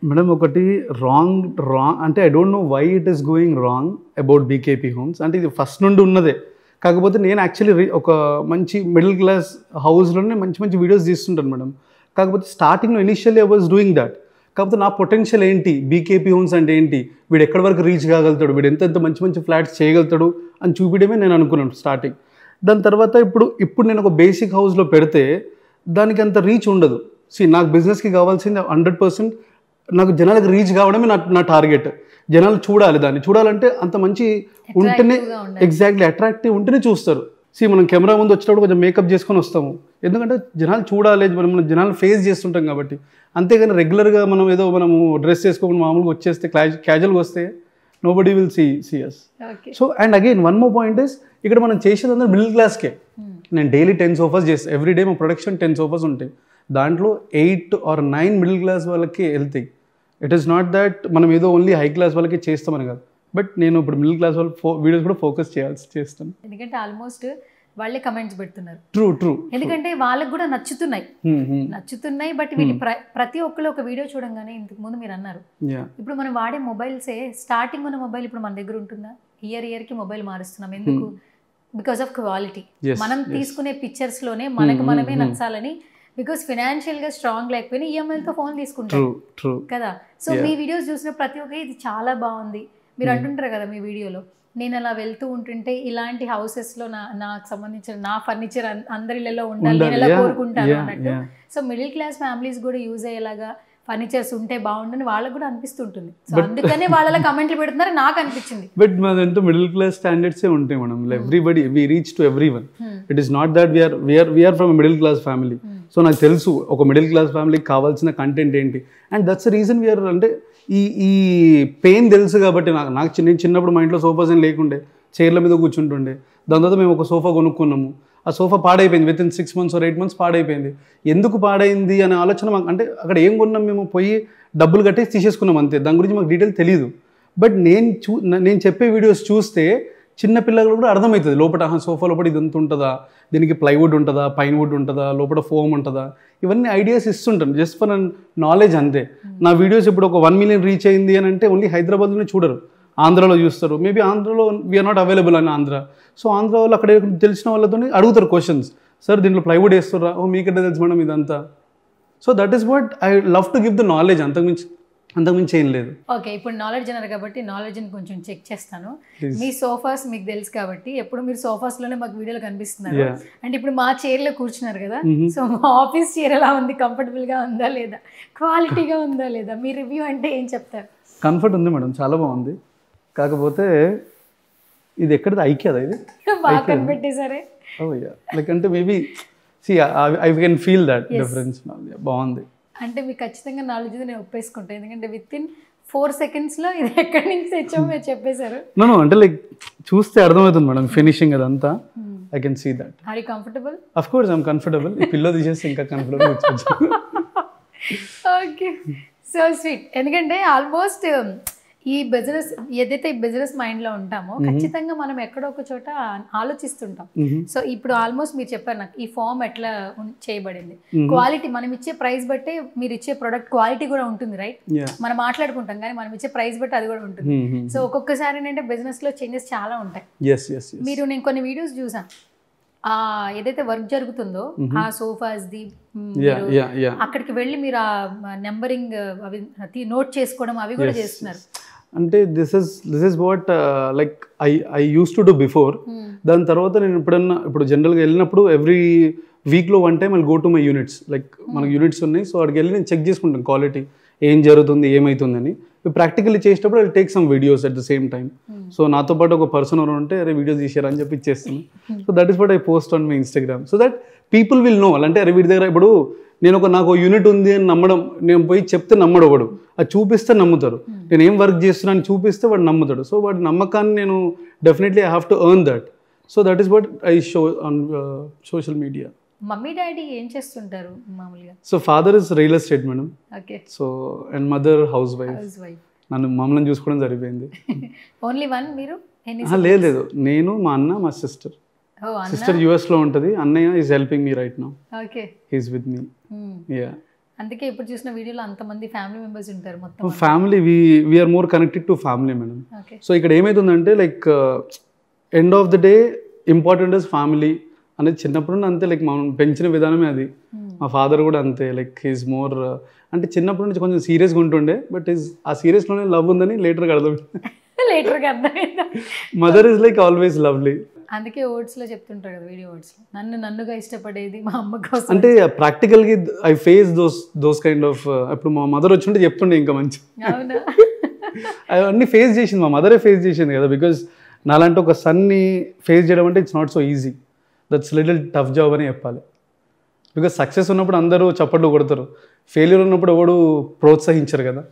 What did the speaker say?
Madam ఒకటి wrong అంటే I don't know why it is going wrong about BKP homes. అంటే ఇది first నుండి ఉన్నదే. కాకపోతే నేను యాక్చువల్లీ ఒక మంచి మిడిల్ క్లాస్ హౌస్లోనే మంచి మంచి వీడియోస్ తీస్తుంటాను మేడం. కాకపోతే స్టార్టింగ్లో initially I was doing that. కాకపోతే నా పొటెన్షియల్ ఏంటి, బీకేపీ హోమ్స్ అంటే ఏంటి, వీడు ఎక్కడి వరకు రీచ్ కాగలుగుతాడు, వీడు ఎంత మంచి మంచి ఫ్లాట్స్ చేయగలుగుతాడు అని చూపించడమే నేను అనుకున్నాను స్టార్టింగ్. దాని తర్వాత ఇప్పుడు నేను ఒక బేసిక్ హౌస్లో పెడితే దానికి అంత రీచ్ ఉండదు. నాకు బిజినెస్కి కావాల్సింది 100% నాకు జనాలకు రీచ్ కావడమే నా టార్గెట్. జనాలు చూడాలి, దాన్ని చూడాలంటే అంత మంచి ఉంటేనే, ఎగ్జాక్ట్లీ అట్రాక్టివ్ ఉంటేనే చూస్తారు. మనం కెమెరా ముందు వచ్చినప్పుడు కొంచెం మేకప్ చేసుకొని వస్తాము, ఎందుకంటే జనాలు చూడాలి, మనం జనాలు ఫేస్ చేస్తుంటాం కాబట్టి. అంతేగాని రెగ్యులర్గా మనము డ్రెస్ చేసుకోకుండా మామూలుగా వచ్చేస్తే క్యాజువల్గా వస్తే nobody will see us. So and again one more point is, ఇక్కడ మనం చేసేది అందరూ మిడిల్ క్లాస్కే. నేను డైలీ 10 సోఫాస్ చేస్తాను, ఎవ్రీ డే మా ప్రొడక్షన్ 10 సోఫాస్ ఉంటాయి. దాంట్లో 8 or 9 మిడిల్ క్లాస్ వాళ్ళకి వెళ్తాయి. ఇట్ ఈస్ నాట్ దట్ మనం ఏదో ఓన్లీ హై క్లాస్ వాళ్ళకి చేస్తామని కాదు, బట్ నేను ఇప్పుడు మిడిల్ క్లాస్ వాళ్ళ వీడియోస్ కూడా ఫోకస్ చేస్తాను. ఎందుకంటే ఆల్మోస్ట్ వాళ్ళే కమెంట్స్ పెడుతున్నారు. ట్రూ. ఎందుకంటే వాళ్ళకి కూడా నచ్చుతున్నాయి. బట్ వీళ్ళు ప్రతి ఒక్కరు ఒక వీడియో చూడంగానే, ఇంతకు ముందు మీరు అన్నారు, ఇప్పుడు మనం వాడే మొబైల్సే స్టార్టింగ్ ఉన్న మొబైల్ ఇప్పుడు మన దగ్గర ఉంటుందా? ఇయర్కి మొబైల్ మారుస్తున్నాం. ఎందుకు? Because of quality. మనం తీసుకునే పిక్చర్స్ లోనే మనమే నచ్చాలని, బికాస్ ఫైనాన్షియల్ గా స్ట్రాంగ్ లేకపోయినా ఈఎంఐలతో ఫోన్ తీసుకుంటారు కదా. సో మీ వీడియోస్ చూసిన ప్రతి ఒక్క ఇది చాలా బాగుంది. మీరు అంటుంటారు కదా మీ వీడియోలో, నేను అలా వెళ్తూ ఉంటుంటే ఇలాంటి హౌసెస్లో నాకు సంబంధించిన నా ఫర్నిచర్ అందరిలో ఉండాలి, నేను ఎలా కోరుకుంటాను అన్నట్టు. సో మిడిల్ క్లాస్ ఫ్యామిలీస్ కూడా యూజ్ అయ్యేలాగా ఫర్నిచర్స్ ఉంటే బాగుండని వాళ్ళకు కూడా అనిపిస్తుంటుంది. సో అందుకనే వాళ్ళ కమెంట్లు పెడుతున్నారు నాకు అనిపించింది. బట్ మాదంతా మిడిల్ క్లాస్ స్టాండర్డ్సే ఉంటాయి మనం. Everybody we reach to everyone. It is not that we are from middle class family. So నాకు తెలుసు ఒక మిడిల్ క్లాస్ ఫ్యామిలీకి కావాల్సిన కంటెంట్ ఏంటి, and that's the reason we are. అంటే ఈ పెయిన్ తెలుసు కాబట్టి నేను చిన్నప్పుడు మా ఇంట్లో సోఫాస్ ఏం లేకుండే, చైర్ల మీద కూర్చుంటుండే. దాని తర్వాత మేము ఒక సోఫా కొనుక్కున్నాము. ఆ సోఫా పాడైపోయింది, with in 6 months or 8 months పాడైపోయింది. ఎందుకు పాడైంది అనే ఆలోచన మాకు, అంటే అక్కడ ఏం కొన్నాం, మేము పోయి డబ్బులు కట్టేసి తీసేసుకున్నాం అంతే. దాని గురించి మాకు డీటెయిల్ తెలియదు. బట్ నేను చెప్పే వీడియోస్ చూస్తే చిన్న పిల్లలు కూడా అర్థమవుతుంది లోపల, సోఫా లోపల ఇదంతా ఉంటుందా, దీనికి ప్లైవుడ్ ఉంటుందా, పైన్ వుడ్ ఉంటుందా, లోపల ఫోమ్ ఉంటుందా, ఇవన్నీ ఐడియాస్ ఇస్తుంటాను జస్ట్ ఫర్ నాలెడ్జ్ అంతే. నా వీడియోస్ ఇప్పుడు ఒక 1 million రీచ్ అయింది అని అంటే ఓన్లీ హైదరాబాద్లోనే చూడరు, ఆంధ్రాలో చూస్తారు. మేబీ ఆంధ్రాలో వీఆర్ నాట్ అవైలబుల్ అని ఆంధ్ర. సో ఆంధ్ర వాళ్ళు అక్కడ తెలిసిన వాళ్ళతో అడుగుతారు క్వశ్చన్స్, సార్ దీంట్లో ప్లైవుడ్ వేస్తుర్రా, మీకంటే తెలుసు మేడం ఇదంతా. So that is what I love to give the knowledge, అంతకుమించి ఏం లేదు. ఓకే, ఇప్పుడు నాలెడ్జ్ అన్నారు కాబట్టి నాలెడ్జ్ని కొంచెం చెక్ చేస్తాను. మీ సోఫాస్ మీకు తెలుసు కాబట్టి ఎప్పుడు మీరు సోఫాస్లోనే మాకు వీడియోలో కనిపిస్తున్నారు. అంటే ఇప్పుడు మా చైర్లో కూర్చున్నారు కదా, సో మా ఆఫీస్ చైర్ ఎలా ఉంది, కంఫర్టబుల్గా ఉందా లేదా, క్వాలిటీగా ఉందా లేదా, మీ రివ్యూ అంటే ఏం చెప్తారు? కంఫర్ట్ ఉంది మేడం, చాలా బాగుంది. కాకపోతే ఇది ఎక్కడిది, ఐక్యదా ఇది? బాగా కనిపెట్టేసరే. లైక్ అంటే maybe I can feel that difference. బాగుంది. అంటే మీకు ఖచ్చితంగా నాలెడ్జ్ నేను ఒప్పేసుకుంటాను, ఎందుకంటే విత్ ఇన్ 4 seconds ఇది ఎక్కడి నుంచి తెచ్చామో మీరు చెప్పేశారు. నో అంటే లైక్ చూస్తే అర్థమవుతుంది మేడం, ఫినిషింగ్ అదంతా. I can see that. Are you comfortable? Of course I'm comfortable. ఈ పిల్లో తీసేస్తే ఇంకా కంఫర్టబుల్. Okay, so sweet. ఎందుకంటే ఆల్మోస్ట్ ఈ బిజినెస్ ఏదైతే ఈ బిజినెస్ మైండ్లో ఉంటామో ఖచ్చితంగా మనం ఎక్కడో ఒక చోట ఆలోచిస్తుంటాం. సో ఇప్పుడు ఆల్మోస్ట్ మీరు చెప్పారు నాకు ఈ ఫామ్ ఎట్లా చేయబడింది, క్వాలిటీ మనం ఇచ్చే ప్రైస్ బట్టే మీరు ఇచ్చే ప్రొడక్ట్ క్వాలిటీ కూడా ఉంటుంది, రైట్? మనం మాట్లాడుకుంటాం కానీ మనం ఇచ్చే ప్రైస్ బట్టి అది కూడా ఉంటుంది. సో ఒక్కొక్కసారి ఏంటంటే బిజినెస్ లో చేంజెస్ చాలా ఉంటాయి. మీరు నేను కొన్ని వీడియోస్ చూసాను, ఏదైతే వర్క్ జరుగుతుందో ఆ సోఫాస్ది అక్కడికి వెళ్ళి మీరు ఆ నెంబరింగ్ అవి నోట్ చేసుకోవడం అవి కూడా చేస్తున్నారు. అంటే this is what like I use to do before. దాని తర్వాత నేను ఇప్పుడు జనరల్గా వెళ్ళినప్పుడు ఎవ్రీ వీక్లో 1 time I go to my units. Like మనకు యూనిట్స్ ఉన్నాయి, సో అక్కడికి వెళ్ళి నేను చెక్ చేసుకుంటాను క్వాలిటీ ఏం జరుగుతుంది ఏమవుతుందని. ప్రాక్టికల్లీ చేసేటప్పుడు I take some videos at the same time. So నాతో పాటు ఒక పర్సన్ ఎవరు ఉంటే అరే వీడియోస్ తీసారని చెప్పి ఇచ్చేస్తాను. So that is what I post on my Instagram, so that people will know. అంటే అరే వీడి దగ్గర ఇప్పుడు నాకు యూనిట్ ఉంది అని నమ్మడం, నేను పోయి చెప్తే నమ్మడు వాడు, అది చూపిస్తే నమ్ముతారు. నేను ఏం వర్క్ చేస్తున్నాను చూపిస్తే వాడు నమ్ముతాడు. సో వాడి నమ్మకాన్ని నేను definitely I have to earn that. So that is what I show on social media. Mummy daddy ఏం చేస్తుంటారు మామూలుగా? So father is real estate madam. Okay. So and mother house wife. నన్ను మమ్మల్ని చూసుకోవడం సరిపోయింది. ఓన్లీ వన్ మీరు? లేదు, నేను మా అన్న మా సిస్టర్. సిస్టర్ US లో ఉంటుంది, అన్నయ్య is helping me right now. Okay. He is with me. Yeah. అందుకే ఇప్పుడు చూసిన వీడియోలో అంతమంది ఫ్యామిలీ మెంబర్స్ ఉంటారు మొత్తం. Family we are more connected to family madam. Okay. So ఇక్కడ ఏమవుతుందంటే like end of the day important is family అనేది చిన్నప్పుడు నుండి అంతే. లైక్ మనం పెంచిన విధానమే అది. మా ఫాదర్ కూడా అంతే. లైక్ హీస్ మోర్ అంటే చిన్నప్పటి నుంచి కొంచెం సీరియస్గా ఉంటుండే, బట్ ఆ సీరియస్లోనే లవ్ ఉందని లేటర్గా అర్థమైందా? Mother is like always lovely. అందుకే ఓట్స్లో చెప్తుంటారు కదా, వీడియో ఓట్స్లో, నన్నుగా ఇష్టపడేది మా అమ్మ కోసం. అంటే ప్రాక్టికల్గా I face those kind of. ఇప్పుడు మా మదర్ వచ్చింటే చెప్తుండే ఇంకా మంచి. అవునా? అవన్నీ ఫేస్ చేసింది మా మదరే ఫేస్ చేసింది కదా. బికాజ్ నాలాంటి ఒక సన్ని ఫేస్ చేయడం అంటే it's not so easy. That's little tough job అని చెప్పాలి. బికాజ్ సక్సెస్ ఉన్నప్పుడు అందరూ చప్పట్లు కొడతారు, ఫెయిల్యూర్ ఉన్నప్పుడు ఎవడు ప్రోత్సహించరు కదా.